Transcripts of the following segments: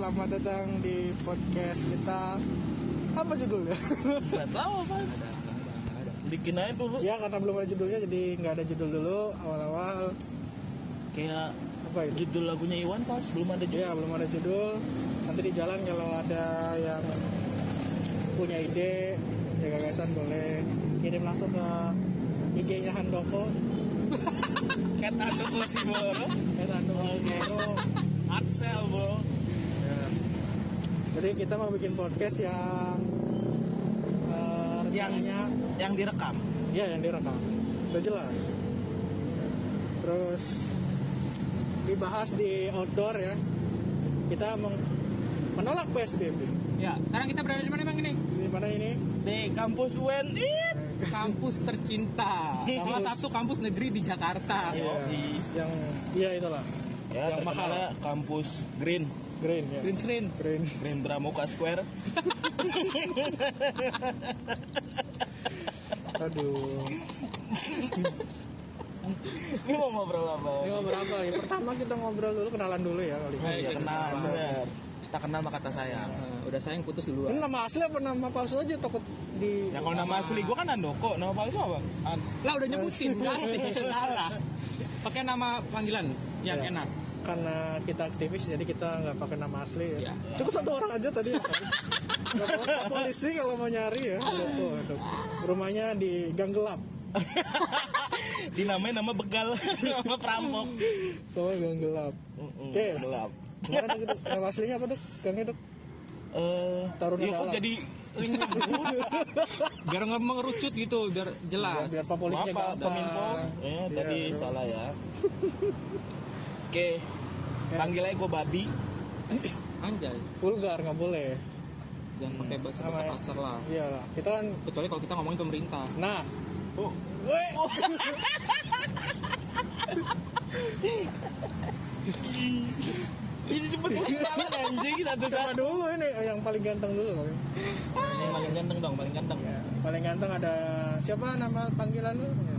selamat datang di podcast kita. Apa judulnya? Nggak tahu apa. Bikin aja dulu. Ya karena belum ada judulnya jadi nggak ada judul dulu awal-awal. Kayak Apa itu? judul lagunya Iwan Fals belum ada judul. Ya belum ada judul. Nanti di jalan kalau ada yang punya ide, ya gagasan boleh kirim langsung ke IG-nya Handoko. Cat Handoko Simoro. Axel bro. Ya. Jadi kita mau bikin podcast yang rencananya Yang direkam. ya yang direkam. Udah jelas. Terus dibahas di outdoor ya. Kita menolak PSBB. Ya, sekarang kita berada di mana emang ini? Di mana ini? Di kampus UNIT. Kampus tercinta. Salah satu kampus negeri di Jakarta. Iya. Yang iya itulah. Ya, Yang terkenalnya kampus Green Green ya. Green screen. Green. Pramuka Square. Aduh. Ini mau ngobrol apa? Ini ngobrol apa nih? Pertama kita ngobrol dulu, kenalan dulu ya kali. Ya kenal bener. Kita kenal sama kata sayang. Udah sayang putus Ini duluan. nama asli apa nama palsu aja takut di Ya kalau nama asli gue kan Handoko, nama palsu apa? Lah udah nyebutin, kasih salah. Pakai nama panggilan yang Ya. enak. Karena kita aktivis jadi kita nggak pakai nama asli ya. Ya. Cukup satu orang aja tadi. Nggak perlu ke polisi kalau mau nyari ya. Handoko. Rumahnya di Gang Gelap. Dinamain nama begal, nama perampok. Oh, Gang Gelap. Oke. Gelap. Gimana dok? Nama aslinya apa dok? Gangnya dok? Taruna ya kok Dalam. jadi link Biar nggak mengerucut gitu, biar jelas. Biar Pak polisinya Maaf, Pak gampang. Kominfo. Iya, Tadi betul. salah ya. Oke. Panggil aja gue babi. Anjay, Vulgar nggak boleh. jangan pakai bahasa Sama ya. kasar lah. Iyalah. Kita kan. Kecuali kalau kita ngomongin pemerintah. Nah. Oh. Woi. Ini cepet banget anjing Siapa satu-satu. dulu ini yang paling ganteng dulu kali. Ini paling ganteng dong, paling ganteng. Ya, paling ganteng ada siapa nama panggilan lu? Ya.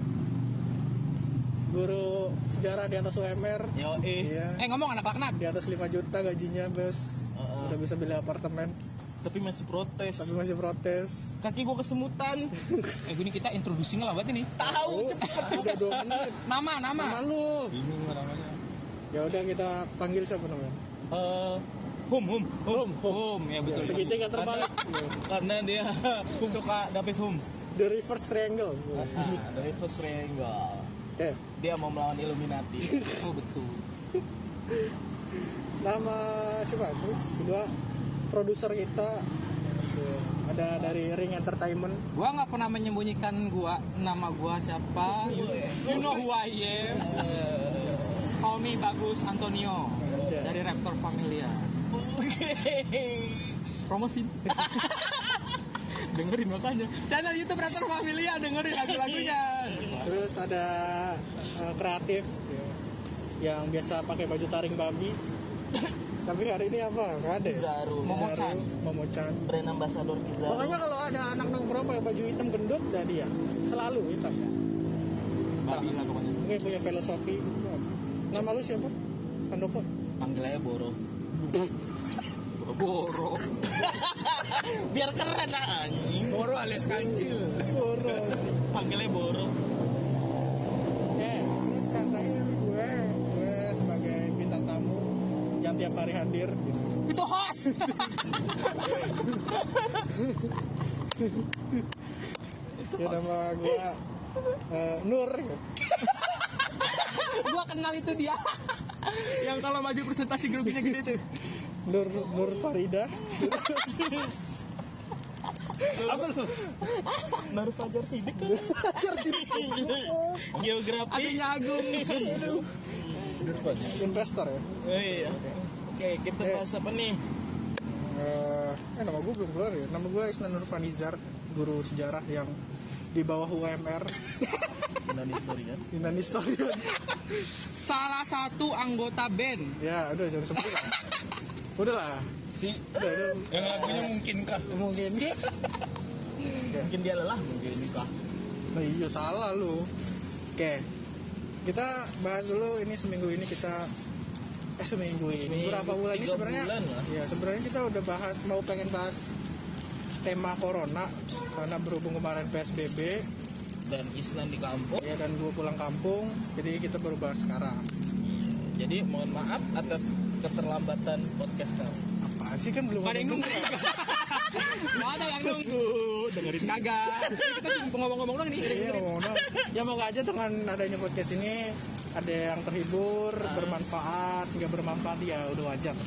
Guru sejarah di atas UMR. Yo Iya. Ngomong anak-anak. Di atas 5 juta gajinya, Bos. Udah bisa beli apartemen, Tapi masih protes. tapi masih protes. Kaki gue kesemutan. Gini kita introducing lah buat ini. Tahu Oh, cepet. udah 2 menit. Nama. Nama lu. Bingung namanya. Ya udah kita panggil siapa namanya? Hum. Ya betul. Segitiga terbalik. Karena dia suka David Hum. The reverse triangle. Dari first triangle. Oke. Dia mau melawan Illuminati. Oh betul. Nama siapa? Terus kedua produser kita ada dari Ring Entertainment. Gua nggak pernah menyembunyikan nama gua siapa. You know who I am. Call me Bagus Antonio dari Raptor Familia. Oke. Promosi. Dengerin makanya. Channel YouTube Raptor Familia, dengerin lagu-lagunya. Terus ada kreatif ya, yang biasa pakai baju taring babi. Tapi hari ini apa? Nggak ada. Ya? Kizaru. Momochan. Brand ambassador Kizaru. Pokoknya kalau ada anak nongkrong pakai baju hitam gendut, dah dia selalu hitam. Babi lah pokoknya. Mungkin punya filosofi. Nama lu siapa? Handoko. Panggil aja Boro. Boro. Biar keren anjing. Boro alias kancil. Boro. Panggilnya Boro. Terus yang terakhir gue sebagai bintang tamu yang tiap hari hadir. Gitu. Itu host. Ya nama gue Nur. Gitu. Gua kenal itu dia. Yang kalau maju presentasi groginya gede tuh. Nur Farida. Apa lu? Nur Fajar Sidik kan? Geografi. Adanya Agung. Investor ya. Oh iya. Oke, kita bahas apa nih? Nama gue belum keluar ya. Nama gue Isnan Nurfanizar, guru sejarah yang di bawah UMR. Indonesia Historian. Salah satu anggota band. Ya, udah jangan sebut lah. Udah lah. Udah. Yang lagunya mungkinkah? Mungkin. Mungkin dia lelah, mungkinkah? Nah, iya salah lu. Oke. Kita bahas dulu ini seminggu ini kita seminggu ini. Beberapa bulan ini 3 sebenarnya. bulan lah. Ya sebenarnya kita udah pengen bahas tema corona karena berhubung kemarin PSBB Dan Islam di kampung. ya dan gue pulang kampung, jadi kita baru bahas sekarang. Jadi mohon maaf atas keterlambatan podcast kami. Apaan sih kan belum Ada yang nunggu. Nggak ada yang nunggu. Dengerin kagak. Kita cuma ngomong-ngomong doang nih. Iya ngomong dong. Ya moga aja dengan adanya podcast ini ada yang terhibur, bermanfaat, nggak bermanfaat ya udah wajar.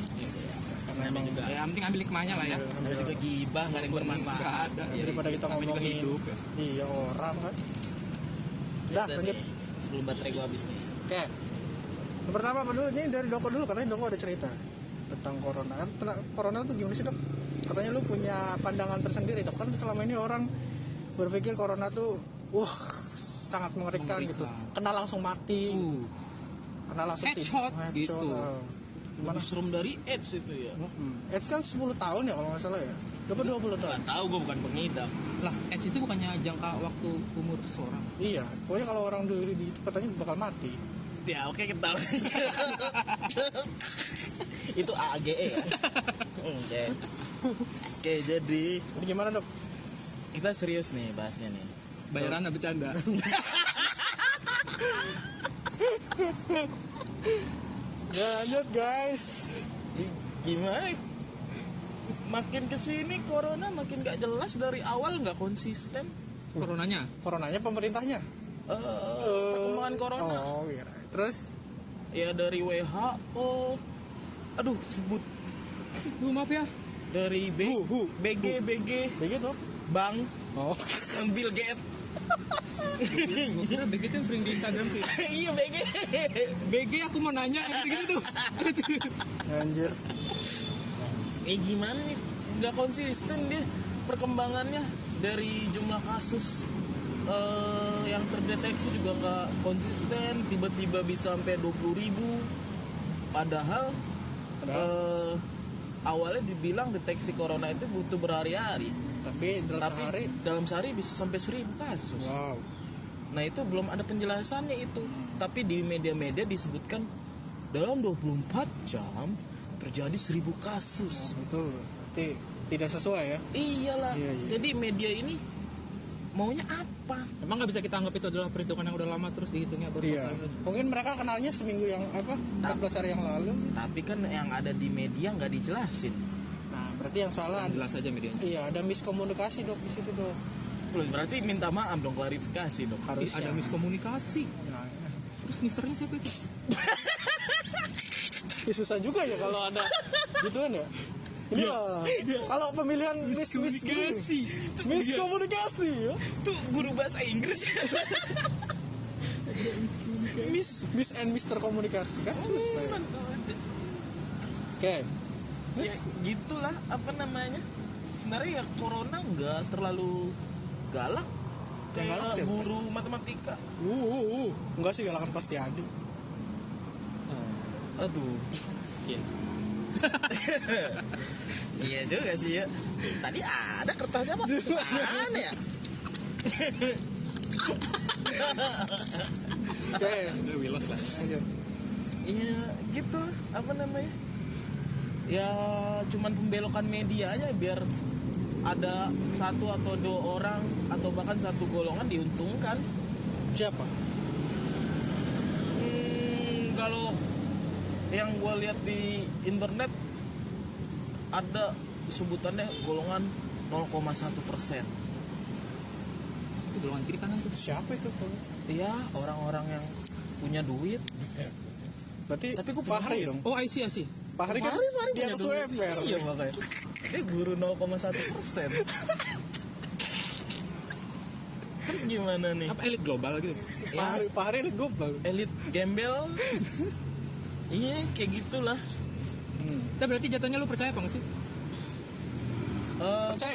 Karena emang juga Ya, yang penting ambil hikmahnya lah ya. ada juga gibah, nggak ada yang bermanfaat. daripada kita Namanya juga ngomongin hidup, ya. iya orang kan. Dah Dan lanjut. nih, sebelum baterai gua habis nih. Oke. Yang pertama apa dulu? Ini dari Doko dulu, katanya Doko ada cerita tentang corona. Kan corona tuh gimana sih, Dok? Katanya lu punya pandangan tersendiri, Dok. Kan selama ini orang berpikir corona tuh sangat mengerikan gitu. Kena langsung mati, kena langsung Headshot gitu. Gimana? Lebih serem dari AIDS itu ya. AIDS kan 10 tahun ya kalau nggak salah ya. Dapat 20 tahun. Nggak tahu, gua bukan pengidap. Lah, AIDS itu bukannya jangka waktu umur seseorang. Iya, pokoknya kalau orang katanya bakal mati. Ya oke kita itu AGE ya. Oke, jadi Ini gimana, Dok? kita serius nih bahasnya nih. Bayaran bercanda. Ya lanjut, guys. Gimana? Makin kesini corona makin gak jelas, dari awal nggak konsisten. Coronanya. Coronanya pemerintahnya. Perkembangan corona. Oh, iya. Terus Ya dari WHO. Aduh sebut Maaf ya. dari BG begitu. Bang Oh. Bill Gates. Gue kira BG itu yang sering di Instagram tuh. Iya BG. BG aku mau nanya gitu tuh. Anjir. Gimana nih? Nggak konsisten dia perkembangannya, dari jumlah kasus yang terdeteksi juga nggak konsisten, tiba-tiba bisa sampai 20.000. Padahal awalnya dibilang deteksi corona itu butuh berhari-hari, Tapi dalam sehari bisa sampai 1.000 kasus. Wow. Nah itu belum ada penjelasannya itu. Tapi di media-media disebutkan dalam 24 jam terjadi 1.000 kasus. Itu berarti tidak sesuai ya. Iyalah. Iya. Jadi media ini maunya apa? Emang nggak bisa kita anggap itu adalah perhitungan yang udah lama terus dihitungnya baru Iya. Mungkin mereka kenalnya seminggu yang 14 hari yang lalu. Tapi kan yang ada di media nggak dijelasin. Nah, berarti yang salah jelas aja medianya. iya, ada miskomunikasi, Dok, di situ, Dok. Loh, berarti minta maaf dong, klarifikasi dong. Harusnya. Ada miskomunikasi. Nah, Terus misternya siapa itu? ya susah juga ya kalau ada gituan ya. Ini kalau pemilihan miskomunikasi ya. Tuh guru bahasa Inggris. Miss and Mister komunikasi kan. Oke. Ya gitulah, apa namanya? Sebenarnya ya corona nggak terlalu galak. Yang galak Kayak siapa? guru matematika. Enggak sih, galakan pasti ada. Aduh. Iya. Iya juga sih ya. Tadi ada kertasnya apa? Mana ya? Oke. Udah wilos lah. Lanjut. Iya gitu, apa namanya? Ya cuman pembelokan media aja biar ada satu atau dua orang atau bahkan satu golongan diuntungkan. Siapa? Kalau yang gue lihat di internet ada sebutannya golongan 0,1%. Itu golongan kiri kanan tuh. Siapa itu? Iya, orang-orang yang punya duit. Berarti Tapi gua Fahri punya dong. Oh, I see. Fahri kan dia punya atas duit. UMR. Iya makanya. Dia guru 0,1%. Terus gimana nih? Apa elit global gitu? Ya, Fahri ini gobal. elit gembel. Iya, kayak gitulah. Nah, berarti jatuhnya lu percaya apa nggak sih?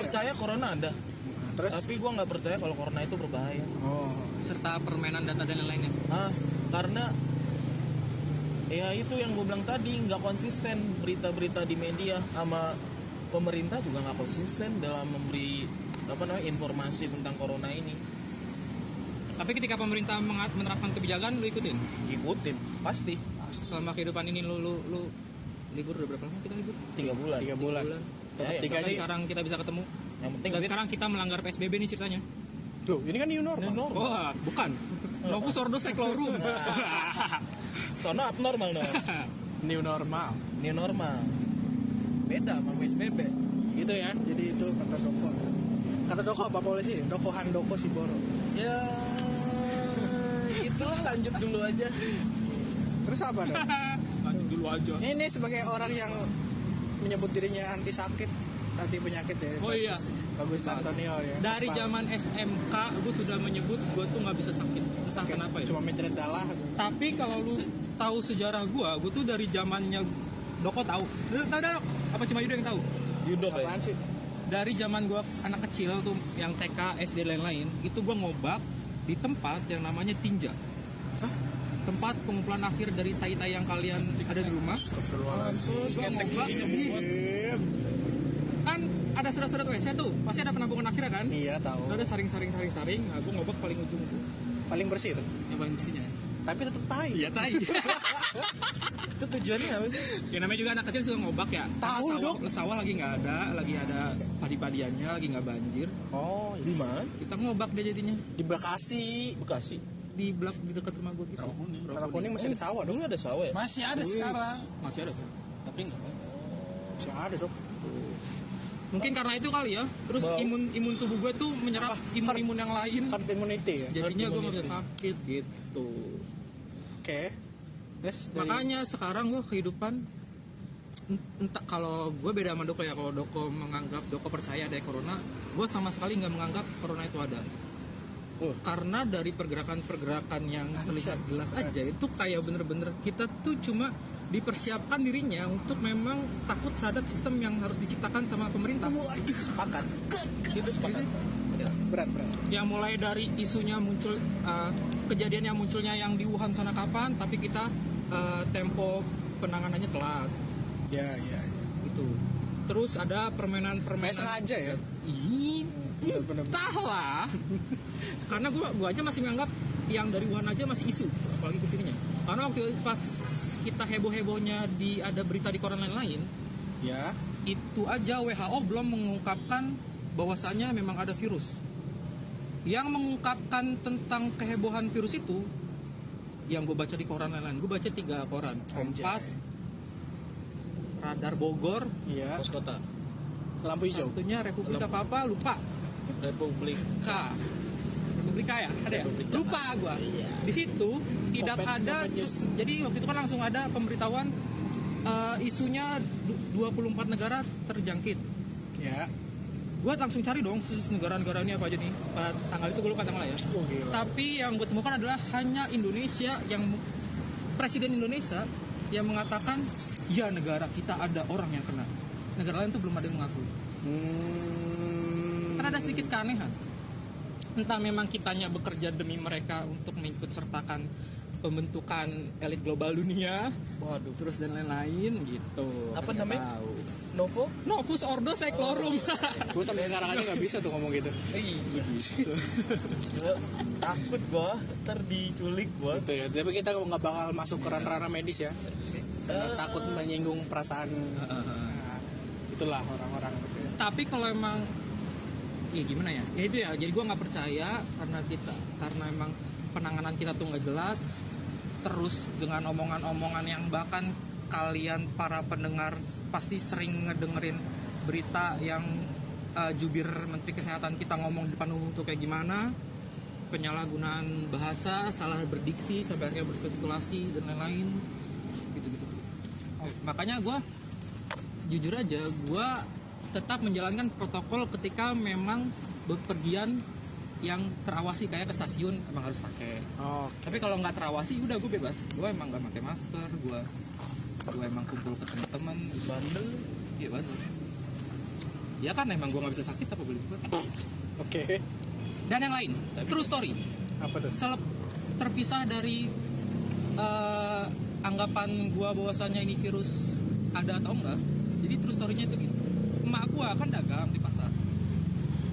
Percaya corona ada. Terus? Tapi gua nggak percaya kalau corona itu berbahaya. Oh. Serta permainan data dan lain-lainnya. Karena ya itu yang gue bilang tadi, nggak konsisten berita-berita di media, sama pemerintah juga nggak konsisten dalam memberi informasi tentang corona ini. Tapi ketika pemerintah menerapkan kebijakan lu ikutin? Ikutin pasti. selama kehidupan ini lu libur udah berapa lama kita libur? 3 bulan. 3 bulan. Tetap Ya, 3 Tapi aja. sekarang kita bisa ketemu. Yang penting Tapi sekarang kita melanggar PSBB nih ceritanya. Tuh, ini kan new normal. Wah, bukan. Novus Ordo Seclorum. sono abnormal no. New normal. New normal. Beda sama PSBB. Gitu ya. Jadi itu kata Doko. Kata Doko apa polisi? Doko Handoko Siboro. Ya itulah, lanjut dulu aja. Terus apa dong? Lanjut dulu aja. Ini sebagai orang yang menyebut dirinya anti sakit, anti penyakit ya. Oh iya. Bagus Antonio ya. Dari Apa? zaman SMK gue sudah menyebut gue tuh nggak bisa sakit. Entah Sakit, kenapa ya. Cuma mencret dalah. Tapi kalau lu tahu sejarah gue tuh dari zamannya Doko tahu. Tahu Dok? Apa cuma Yudo yang tahu? Yudok ya. Apaan sih? Dari zaman gue anak kecil tuh yang TK, SD lain-lain, itu gue ngobak di tempat yang namanya tinja. Hah? Tempat pengumpulan akhir dari tai-tai yang kalian ada di rumah. Terus gue ngobak, kan ada surat-surat WC tuh, pasti ada penampungan akhirnya kan? Iya tahu. Ada saring-saring. Nah, gue ngobak paling ujung tuh, Paling bersih tuh. yang paling bersihnya. Tapi tetap tai. Iya tai. Itu tujuannya apa sih? Ya namanya juga anak kecil suka ngobak ya. Tahu, Sawah- Dok. Sawah lagi nggak ada, lagi ada padi-padiannya, lagi nggak banjir. Oh, Di mana? Kita ngobak deh jadinya di Bekasi. Bekasi. di dekat rumah gue gitu. Kalau kuning masih ada sawah dong. Dulu ada sawah ya? Masih ada sekarang, Masih ada sih. tapi enggak. Masih ada dong. Mungkin karena itu kali ya. Terus Bau. imun tubuh gue tuh menyerap imun yang lain. Herd immunity ya. Jadinya gue nggak immunity. bisa sakit gitu. Oke. Yes, dari Makanya sekarang gue kehidupan entah, kalau gue beda sama Doko ya. Kalau Doko percaya ada corona, gue sama sekali nggak menganggap corona itu ada. Karena dari pergerakan-pergerakan yang terlihat jelas aja itu kayak bener-bener kita tuh cuma dipersiapkan dirinya untuk memang takut terhadap sistem yang harus diciptakan sama pemerintah. waduh, sepakat. Itu sepakat. Berat. Yang mulai dari isunya muncul kejadian yang munculnya yang di Wuhan sana kapan, tapi kita tempo penanganannya telat Ya. gitu. Terus ada Kayak permainan-permainan. sengaja ya. Ih, Bener-bener. entahlah. Karena gua aja masih menganggap yang dari Wuhan aja masih isu, apalagi kesininya. Karena waktu pas kita heboh-hebohnya ada berita di koran lain-lain, Ya. itu aja WHO belum mengungkapkan bahwasannya memang ada virus. Yang mengungkapkan tentang kehebohan virus itu yang gue baca di koran lain-lain, gue baca 3 koran. Kompas, Radar Bogor, Iya. Pos kota. Lampu hijau. satunya Republik apa lupa. Republik. Republika ya, ada ya? Republika. Lupa gua. Di situ tidak Open- ada. open news. Jadi waktu itu kan langsung ada pemberitahuan isunya 24 negara terjangkit. Ya. Gua langsung cari dong negara-negara ini apa aja nih. Pada tanggal itu gue lupa tanggal ya. Oh, gila. Tapi yang gue temukan adalah hanya Indonesia yang Presiden Indonesia yang mengatakan ya negara kita ada orang yang kena. Negara lain tuh belum ada yang mengaku. Karena ada sedikit keanehan. Entah memang kitanya bekerja demi mereka untuk mengikut sertakan pembentukan elit global dunia, Waduh. terus dan lain-lain gitu. Apa Nggak namanya? tahu. Novo? Novus Ordo Seclorum. Gue sampai sekarang aja nggak bisa tuh ngomong gitu. Takut gua, ntar diculik gua. Gitu ya. Tapi kita nggak bakal masuk ke ranah-ranah medis ya. Karena takut menyinggung perasaan. Nah, itulah orang-orang gitu ya. Tapi kalau emang ya gimana ya? Ya itu ya. Jadi gua nggak percaya karena emang penanganan kita tuh nggak jelas. Terus dengan omongan-omongan yang bahkan kalian para pendengar pasti sering ngedengerin berita yang jubir Menteri Kesehatan kita ngomong di depan umum tuh kayak gimana, penyalahgunaan bahasa, salah berdiksi sampai akhirnya berspekulasi dan lain-lain gitu-gitu. Makanya gue jujur aja gue tetap menjalankan protokol ketika memang bepergian yang terawasi kayak ke stasiun emang harus pakai. Oh, Tapi kalau nggak terawasi udah gue bebas. Gue emang nggak pakai masker. Gue emang kumpul ke teman-teman. Bandel. Iya bandel. Ya kan emang gue nggak bisa sakit apa boleh buat. oke. Dan yang lain, true story. Apa tuh? Terpisah dari anggapan gue bahwasannya ini virus ada atau enggak. Jadi true story-nya itu gini. Emak gue kan dagang di pasar.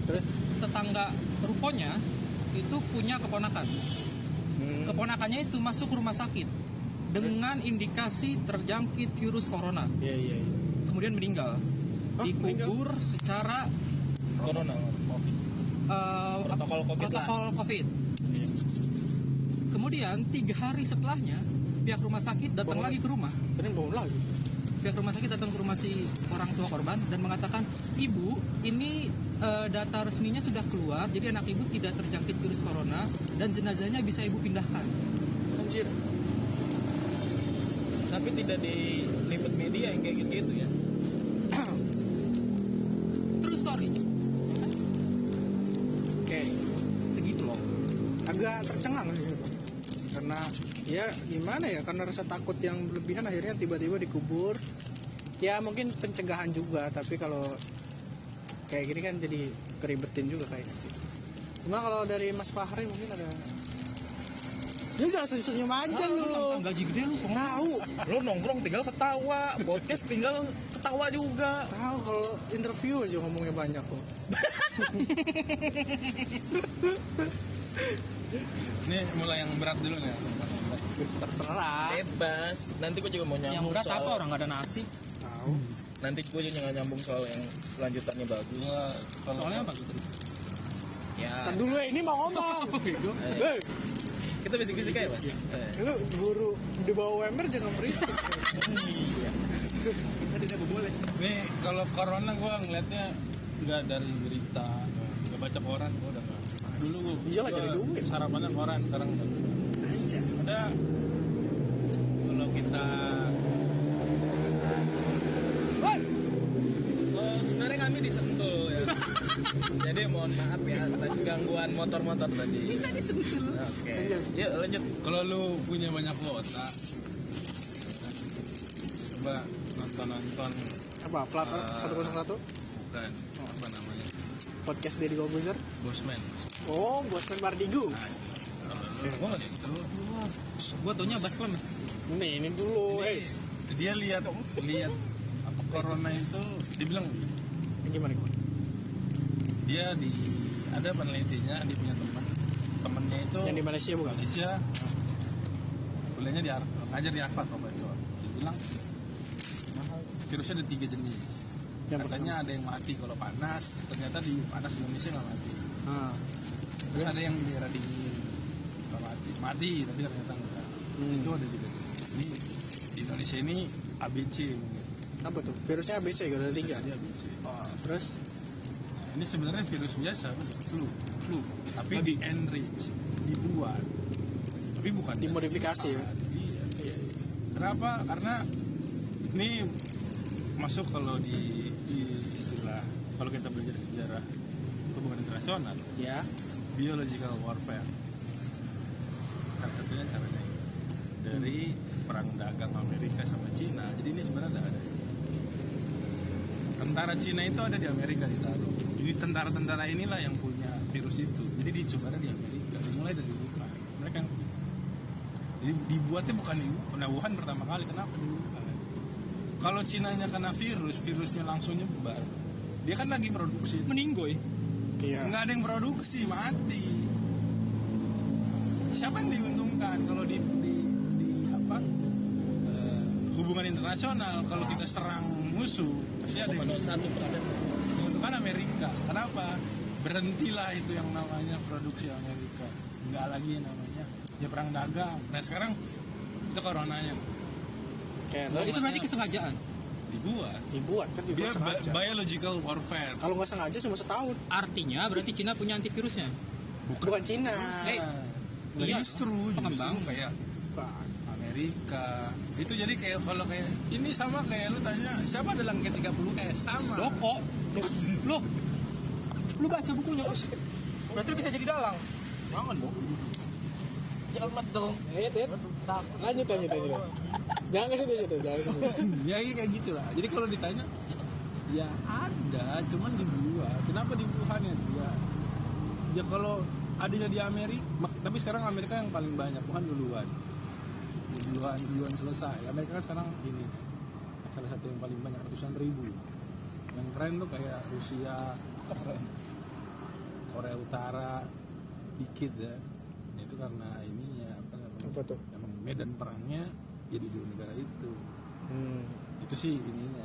Terus tetangga rukonya itu punya keponakan. Keponakannya itu masuk rumah sakit dengan indikasi terjangkit virus corona, Iya. kemudian meninggal, dikubur secara Corona. Protokol COVID lah. protokol COVID. Iya. Kemudian 3 hari setelahnya pihak rumah sakit datang Bangun. lagi ke rumah. Senin bangun lagi. Pihak rumah sakit datang ke rumah si orang tua korban dan mengatakan, ibu ini data resminya sudah keluar, jadi anak ibu tidak terjangkit virus corona dan jenazahnya bisa ibu pindahkan. Anjir. Tapi tidak diliput media yang kayak gitu ya. True story. Oke. Segitu loh. Agak tercengang sih. Karena ya gimana ya, karena rasa takut yang berlebihan akhirnya tiba-tiba dikubur. Ya mungkin pencegahan juga, tapi kalau kayak gini kan jadi keribetin juga kayaknya sih. Cuma kalau dari Mas Fahri mungkin ada. Dia jangan senyum aja lu. Gaji gede lu kok. Tahu. Lo nongkrong tinggal ketawa, podcast tinggal ketawa juga. Tahu kalau interview aja ngomongnya banyak kok. Ini mulai yang berat dulu nih. Terserah. Bebas. Nanti gue juga mau Yang nyambung berat soal. apa, orang nggak ada nasi? Tahu. Nanti gue juga nyambung soal yang lanjutannya bagus. Soalnya apa gitu? Ya. Ntar dulu ini mau ngomong. Hei, Kita bisik-bisik aja, Pak. lu guru di bawah UMR jangan berisik. Iya. Kita tidak boleh. Nih kalau corona gue ngeliatnya nggak dari berita, nggak baca koran, gue udah nggak. Dulu Iyalah, gua jadi duit. sarapannya koran, sekarang udah. Anjas. Ada kalau kita Sebenarnya kami disentul ya. Jadi mohon maaf ya atas gangguan motor-motor tadi. Kita disentul. Oke. Yuk lanjut. kalau lu punya banyak kuota, coba nonton Apa? Plat 101 bukan apa namanya podcast Deddy Kobuzer. Bosman. Oh, Bosman Bardigu. Nah itu kalau lu itu Gua taunya Bas Klemes. Ini dulu, dia lihat apa corona itu dibilang gimana? dia ada penelitinya, dia punya temennya itu Yang di Malaysia bukan? Malaysia kuliahnya ngajar di Harvard profesor. Dia bilang virusnya ada 3 jenis. Yang Katanya ada yang mati kalau panas, ternyata di panas Indonesia nggak mati. Nah, Terus ada yang di daerah dingin nggak mati tapi ternyata enggak. Itu ada 3 jenis. Ini di Indonesia ini ABC mungkin. apa tuh? Virusnya ABC gitu, ada 3. Jadi ABC. Oh, terus Nah, ini sebenarnya virus biasa, flu, tapi di enrich, dibuat, tapi bukan Dimodifikasi ya? Iya. iya. Kenapa? Karena ini masuk kalau di istilah, kalau kita belajar sejarah hubungan internasional, Ya. biological warfare. Salah satunya caranya ini. Dari perang dagang Amerika sama Cina. Jadi ini sebenarnya ada. Tentara Cina itu ada di Amerika ditaruh. Jadi tentara-tentara inilah yang punya virus itu. Jadi disebarnya di Amerika. Dimulai dari Wuhan. Mereka yang jadi dibuatnya bukan di Wuhan. Nah, Wuhan pertama kali. Kenapa di Wuhan? Kalau Cinanya kena virusnya langsung nyebar. Dia kan lagi produksi. Meninggoy. Iya. Nggak ada yang produksi, mati. Siapa yang diuntungkan kalau di apa hubungan internasional? Kalau kita serang musuh pasti ada yang 0,01%. diuntungkan Amerika. Kenapa? Berhentilah itu yang namanya produksi Amerika. Nggak lagi namanya ya perang dagang. Nah sekarang itu coronanya Kayak Itu berarti kesengajaan. dibuat kan dia dibuat sengaja. biological warfare. Kalau nggak sengaja cuma setahun. Artinya berarti Cina punya antivirusnya. Bukan Cina. Iya, Justru pengembang. kayak Bukan. Amerika itu jadi kayak kalau kayak ini sama kayak lu tanya siapa dalam G30S sama Loko. Loh. Lu baca bukunya, Bos. Berarti lu bisa jadi dalang. Jangan dong. Jangan dong. Lanjut. Jangan ke situ, jangan ke situ. ya kayak gitu lah. Jadi kalau ditanya ya ada cuman dibuat. Kenapa di Wuhan ya kalau adanya di Amerika, tapi sekarang Amerika yang paling banyak, Wuhan duluan selesai. Amerika kan sekarang ini salah satu yang paling banyak, ratusan ribu. Yang keren tuh kayak Rusia, Korea Utara dikit ya. Itu karena ininya apa namanya? Apa tuh? Yang medan perangnya jadi 2 negara itu. Itu sih ininya.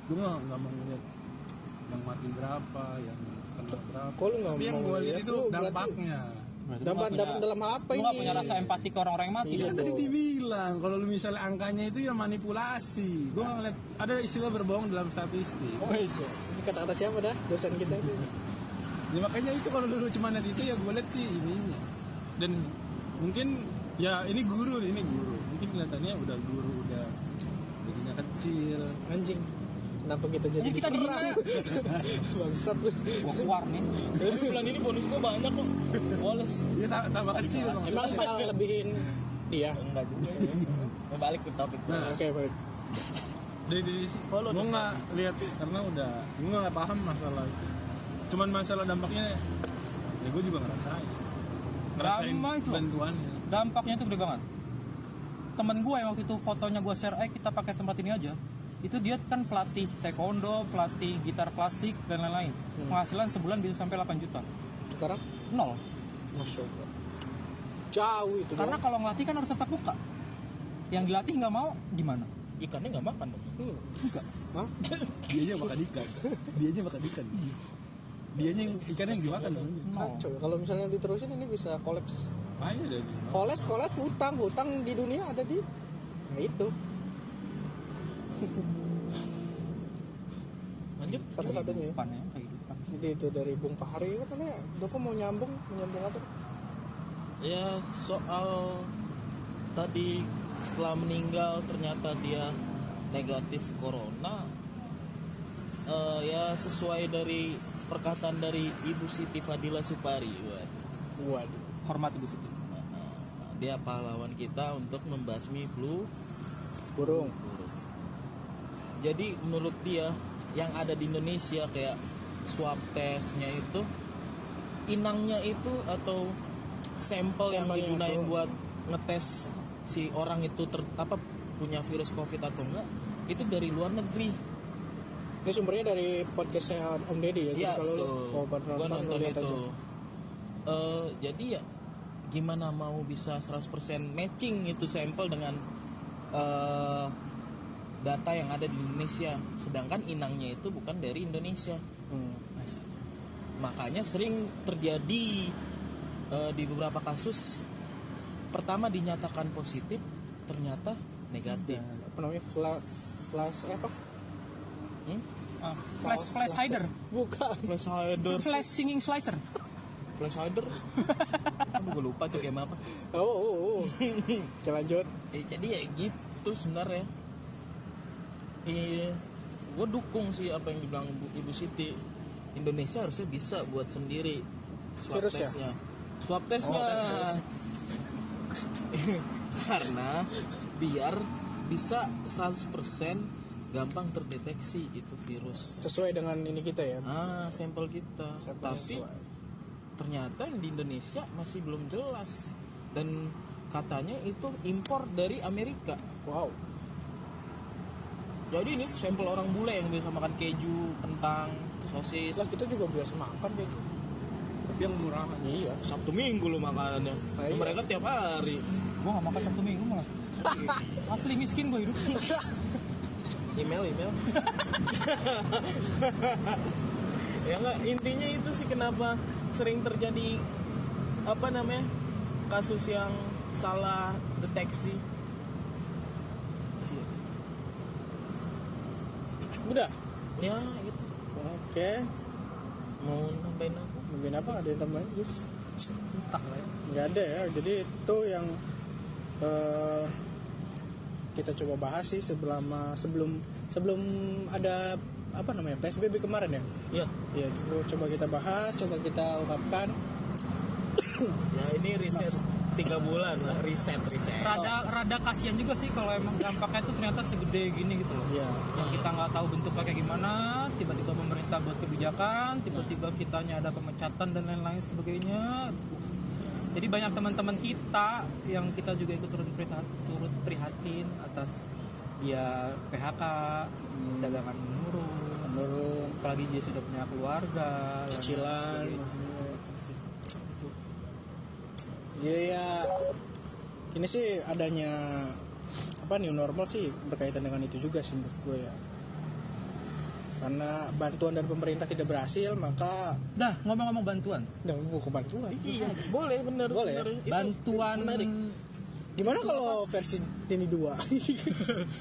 Gue nggak mau ngeliat yang mati berapa, yang kena berapa. Kok lu nggak Tapi yang mau gue lihat lihat, itu lu berarti- dampaknya. Dapat dalam apa Lu ini? nggak punya rasa empati ke orang-orang yang mati. Iya. Kan tadi dibilang kalau lu misalnya angkanya itu ya manipulasi. Gue ngeliat ada istilah berbohong dalam statistik. Ini kata-kata siapa dah? Dosen kita itu. Ya makanya itu kalau lu cuma lihat itu ya gue lihat sih ininya. Dan mungkin ya ini guru. Mungkin kelihatannya udah guru, udah gajinya kecil. Anjing. Kenapa kita jadi Kita dihina. bangsat lu. Gua keluar nih. Jadi bulan ini bonus gua banyak kok. Wallace. Dia tambah kecil maksudnya. Emang bakal lebihin dia. Enggak juga ya. Balik ke topik. Nah, Oke, baik. dari Follow gue dong. nggak lihat karena udah gue nggak paham masalah itu. Cuman masalah dampaknya ya gue juga ngerasain Drama itu. bantuannya. Dampaknya itu gede banget. Temen gue yang waktu itu fotonya gue share, kita pakai tempat ini aja. Itu dia kan pelatih taekwondo, pelatih gitar klasik dan lain-lain. Penghasilan sebulan bisa sampai 8 juta. Sekarang 0. masuk. Jauh itu. Karena kalau ngelatih kan harus tetap muka. Yang dilatih nggak mau gimana? Ikannya nggak makan dong. Enggak. Hah? Dianya makan ikan. Dianya makan ikan. Dianya yang ikannya yang dimakan. Kacau ya. Kalau misalnya diterusin ini bisa kolaps. Ayo dari Kolaps hutang di dunia ada di nah itu. Lanjut. Satu-satunya. Kehidupan. Jadi itu dari Bung Fahri katanya. Bapak mau menyambung apa? Ya soal tadi setelah meninggal ternyata dia negatif corona. Ya sesuai dari perkataan dari Ibu Siti Fadila Supari. Waduh. Hormat Ibu Siti. Dia pahlawan kita untuk membasmi flu Burung. Jadi menurut dia yang ada di Indonesia kayak swab testnya itu inangnya itu atau sampel yang Sampelnya digunain itu. buat ngetes si orang itu punya virus COVID atau enggak itu dari luar negeri. Ini sumbernya dari podcastnya Om Deddy ya. Jadi Ya, kalau lu tuh. mau Gua nonton lu nonton lihat itu. aja. Jadi ya gimana mau bisa 100% matching itu sampel dengan data yang ada di Indonesia, sedangkan inangnya itu bukan dari Indonesia. Makanya sering terjadi di beberapa kasus pertama dinyatakan positif ternyata negatif. Apa namanya? Flash apa? Flash hider. Bukan. Flash hider, Flash singing slicer. flash hider. Aduh gue lupa tuh game apa. Oh. Oke, lanjut. Jadi ya gitu sebenarnya. Gue dukung sih apa yang dibilang Ibu Siti. Indonesia harusnya bisa buat sendiri swab Virus ya? testnya. Swab testnya. Karena biar bisa 100% gampang terdeteksi itu virus. Sesuai dengan ini kita ya. Sampel kita. Sampel Tapi sesuai. ternyata yang di Indonesia masih belum jelas. Dan katanya itu impor dari Amerika. Wow. Jadi ini sampel orang bule yang biasa makan keju, kentang, sosis. Lah kita juga biasa makan kayak gitu. Tapi yang murahan. Iya. Sabtu Minggu lo makanannya. Iya. Mereka tiap hari. Gue gak makan Sabtu Minggu malah. Asli miskin gue hidup. Email. Ya enggak, intinya itu sih kenapa sering terjadi kasus yang salah deteksi. Udah. Ya itu. Oke. Mau nambahin apa? Mungkin apa? Ada yang tambahin, Gus? Entah lah ya. Nggak ada ya. Jadi itu yang kita coba bahas sih sebelum ada apa namanya PSBB kemarin ya. Ya. Ya coba kita bahas, coba kita ungkapkan. Ya ini riset 3 bulan lah, riset. Rada kasihan juga sih kalau emang dampaknya itu ternyata segede gini gitu loh. Ya. Yang kita nggak tahu bentuknya kayak gimana, tiba-tiba pemerintah buat kebijakan, tiba-tiba kitanya ada pemecatan dan lain-lain sebagainya. Jadi banyak teman-teman kita yang kita juga ikut turut prihatin atas dia PHK, dagangan menurun, apalagi dia sudah punya keluarga, Cicilan. Ya ini sih adanya new normal sih berkaitan dengan itu juga sih menurut gue ya. Karena bantuan dari pemerintah tidak berhasil, maka Dah, ngomong-ngomong bantuan. bukan bantuan. Iya, boleh bener. Boleh ya? sebenarnya. Itu Bantuan menarik. Gimana kalau versi ini 2?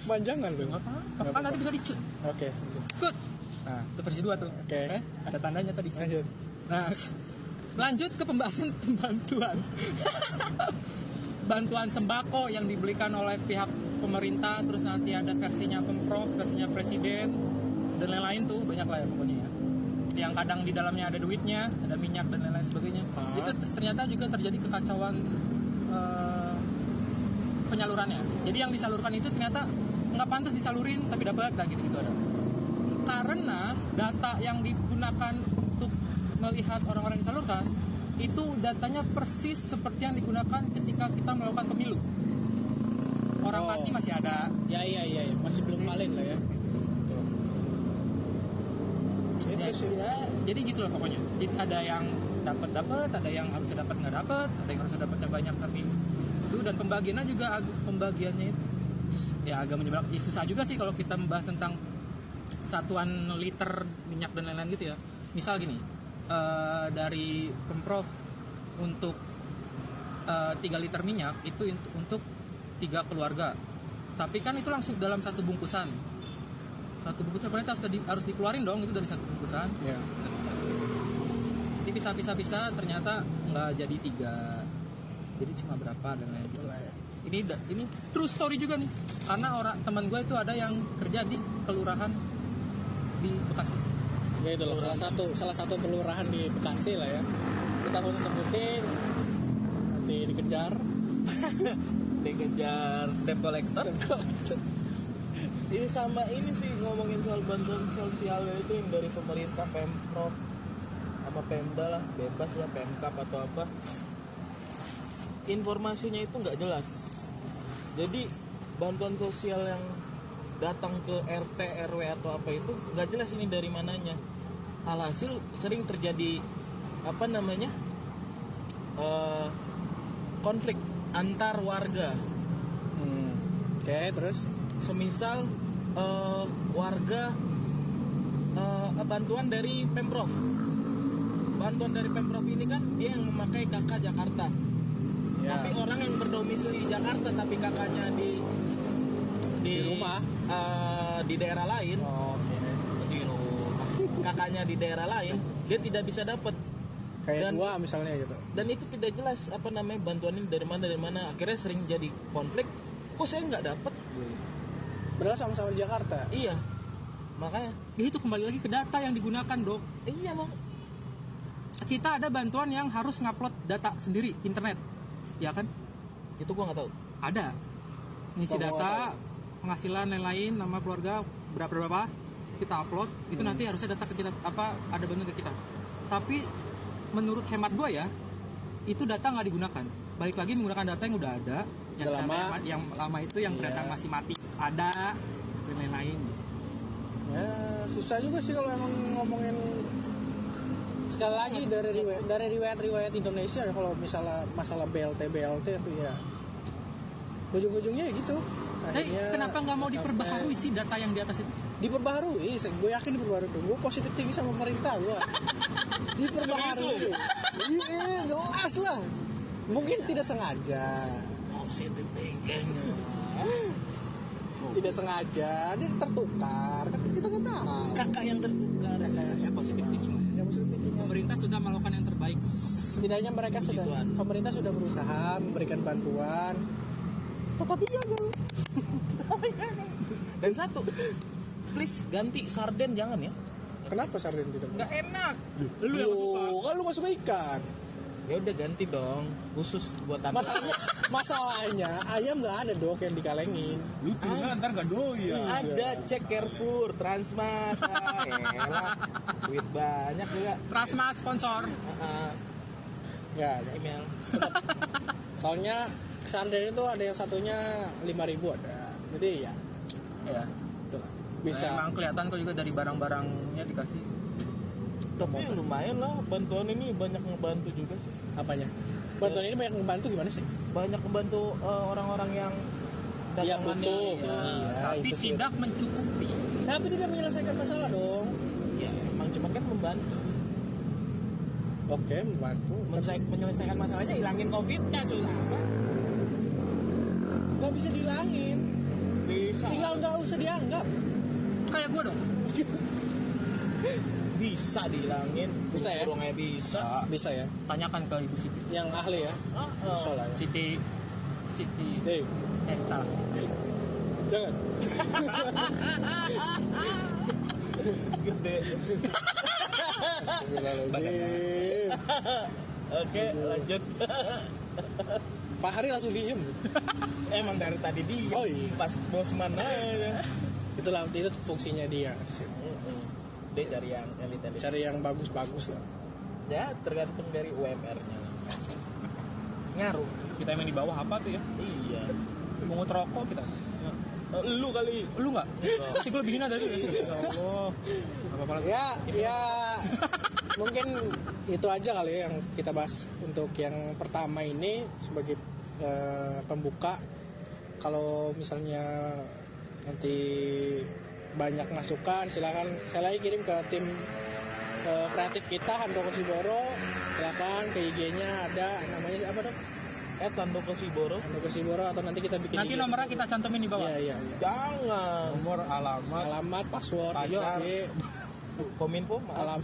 Panjangan loh. Nggak apa-apa. Kan nanti bisa dicut. Oke. Good. Nah, itu versi 2 tuh. Oke. Ada tandanya tadi. Lanjut. Nah, lanjut ke pembahasan bantuan. Bantuan sembako yang diberikan oleh pihak pemerintah, terus nanti ada versinya Pemprov, versinya Presiden, dan lain-lain tuh banyak lah ya pokoknya ya. Yang kadang di dalamnya ada duitnya, ada minyak dan lain-lain sebagainya. Itu ternyata juga terjadi kekacauan penyalurannya. Jadi yang disalurkan itu ternyata nggak pantas disalurin tapi dapat gitu ada. Karena data yang digunakan untuk melihat orang-orang yang disalurkan itu datanya persis seperti yang digunakan ketika kita melakukan pemilu. Orang mati masih ada. Ya, masih belum valid lah ya. Ya, jadi gitu lah pokoknya. Jadi ada yang dapat, ada yang harusnya dapat nggak dapat, ada yang harusnya dapatnya banyak tapi itu, dan pembagiannya juga pembagiannya itu ya agak menyebalkan. Susah juga sih kalau kita membahas tentang satuan liter minyak dan lain-lain gitu ya. Misal gini, dari Pemprov untuk 3 liter minyak itu untuk 3 keluarga. Tapi kan itu langsung dalam satu bungkusan. Satu bungkusan berarti harus dikeluarin dong itu dari satu bungkusan. Ya. Jadi pisah ternyata nggak jadi 3. Jadi cuma berapa dan lain gitu. Ini true story juga nih. Karena teman gue itu ada yang kerja di kelurahan di Bekasi. Ya itu loh, salah satu kelurahan di Bekasi lah ya. Kita nggak usah sebutin, nanti dikejar debt collector. Ini sama ini sih ngomongin soal bantuan sosial itu yang dari pemerintah, Pemprov sama Pemda lah, bebas lah, Pemkap atau apa. Informasinya itu nggak jelas. Jadi bantuan sosial yang datang ke RT, RW atau apa itu nggak jelas ini dari mananya. Alhasil sering terjadi konflik antar warga. Oke, terus Semisal warga bantuan dari Pemprov. Bantuan dari Pemprov ini kan dia yang memakai KK Jakarta. ya. Tapi orang yang berdomisili di Jakarta tapi kakaknya di rumah, di daerah lain, Oke. di rumah, kakaknya di daerah lain, dia tidak bisa dapat. Kayak Dan- gua misalnya gitu. Dan itu tidak jelas bantuan ini dari mana. Akhirnya sering jadi konflik. Kok saya nggak dapat? Padahal sama-sama di Jakarta. Iya, makanya. Ya itu kembali lagi ke data yang digunakan dok. Iya bang. Kita ada bantuan yang harus ngupload data sendiri internet, ya kan? Itu gua nggak tahu. Ada ngisi Kalau data, penghasilan lain-lain, nama keluarga berapa kita upload. Itu nanti harusnya data ke kita ada bantuan ke kita. Tapi menurut hemat gua ya, itu data nggak digunakan. Balik lagi menggunakan data yang udah ada, yang Udah lama. yang lama itu yang ternyata Iya. masih mati ada dan lain-lain. Ya susah juga sih kalau emang ngomongin. Sekali lagi dari riwayat Indonesia ya, kalau misalnya masalah BLT itu ya ujung-ujungnya ya gitu. Kenapa nggak mau sampai- diperbaharui sih data yang di atas itu? Diperbaharui, gue yakin diperbaharui tuh. Gue positif tinggi sama pemerintah gue. Diperbaharui. Iya, jelas lah. Mungkin tidak sengaja. Positif thinking. Tidak sengaja, dia tertukar. Kan kita nggak tahu. Kakak yang tertukar. Ya positif thinking. Yang positif thinking. Pemerintah sudah melakukan yang terbaik. Setidaknya pemerintah sudah berusaha memberikan bantuan. Tetapi gagal. Dan satu, please ganti sarden jangan ya. Kenapa sarden tidak? Nggak enak. Lu yang suka. Kan lu gak suka ikan. Ya udah ganti dong, khusus buat apa? Masalahnya ayam nggak ada dok yang dikalengin. Lu tuna ntar gak doyan. Ada cek Carrefour, Transmart, elah, duit banyak juga. Transmart sponsor. Nggak ada. Email. Soalnya sarden itu ada yang satunya 5.000 ada. Jadi ya, Ya. itulah. Bisa. Emang kelihatan kok juga dari barang-barangnya dikasih. Tapi lumayan lah, bantuan ini banyak ngebantu juga sih. Apanya? Bantuan ini banyak membantu gimana sih? Banyak membantu orang-orang yang Iya, dagangannya. butuh. Ya. Iya, Tapi itu sih. tidak mencukupi. Tapi tidak menyelesaikan masalah dong. Ya, emang cuma kan membantu. Oke, membantu. Menyelesaikan masalahnya, hilangin COVID-nya susah apa? Nggak bisa dihilangin. Bisa. Tinggal nggak usah dianggap. Kayak gue dong. Bisa dihilangin. Bisa ya? Burungnya bisa. Bisa ya. Tanyakan ke Ibu Siti. Yang ahli ya. Bisa lah ya. Siti salah. Jangan. Gede. Oke, lanjut. Pak Hari langsung diem. Emang dari tadi dia. Oh, iya. Pas bosman aja. Itulah itu fungsinya dia. Dia cari yang elit-elit. Cari yang bagus-bagus lah. Ya, tergantung dari UMR-nya. Ngaruh. Kita emang di bawah apa tuh ya? Iya. Mungut rokok kita. Lu kali. Lu nggak? Pasti gue lebih hina dari lu. Ya Allah. Apa-apa lagi? Ya mungkin itu aja kali ya yang kita bahas untuk yang pertama ini sebagai pembuka. Kalau misalnya nanti banyak masukan silakan saya lagi kirim ke tim kreatif kita Handoko Siboro, silakan ke IG-nya ada namanya apa dok? Handoko Siboro. Handoko Siboro atau nanti kita bikin Nanti IG. nomornya kita cantumin di bawah. Iya. Jangan. Nomor, Alamat, password, Pajar. IG, Kominfo maaf.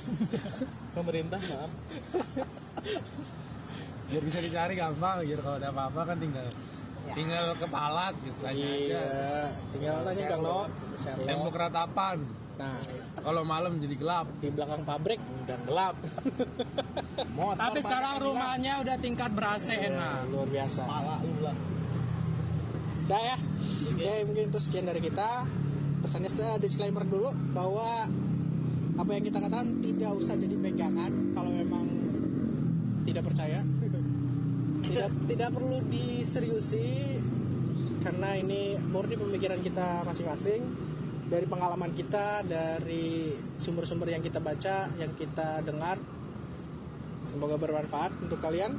Pemerintah maaf. biar bisa dicari gampang, biar kalau ada apa-apa kan tinggal kepalat gitu aja. Iya, tinggal tanya Kang Lo, Tembok ratapan. Nah, Kalau malam jadi gelap. di belakang pabrik Dan gelap. Motor Tapi sekarang pakai rumahnya udah tingkat ber-AC enak. luar biasa. pala lu lah. Udah ya. Oke, mungkin itu sekian dari kita. Pesannya disclaimer dulu bahwa apa yang kita katakan tidak usah jadi pegangan kalau memang tidak percaya. Tidak perlu diseriusi karena ini murni pemikiran kita masing-masing dari pengalaman kita, dari sumber-sumber yang kita baca, yang kita dengar. Semoga bermanfaat untuk kalian.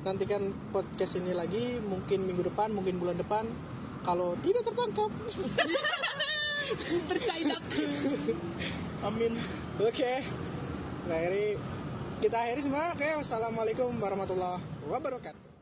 Nantikan podcast ini lagi mungkin minggu depan, mungkin bulan depan kalau tidak tertangkap. Tercaidak. Amin. Oke. Kita akhiri semua. Oke, wassalamualaikum warahmatullahi wabarakatuh.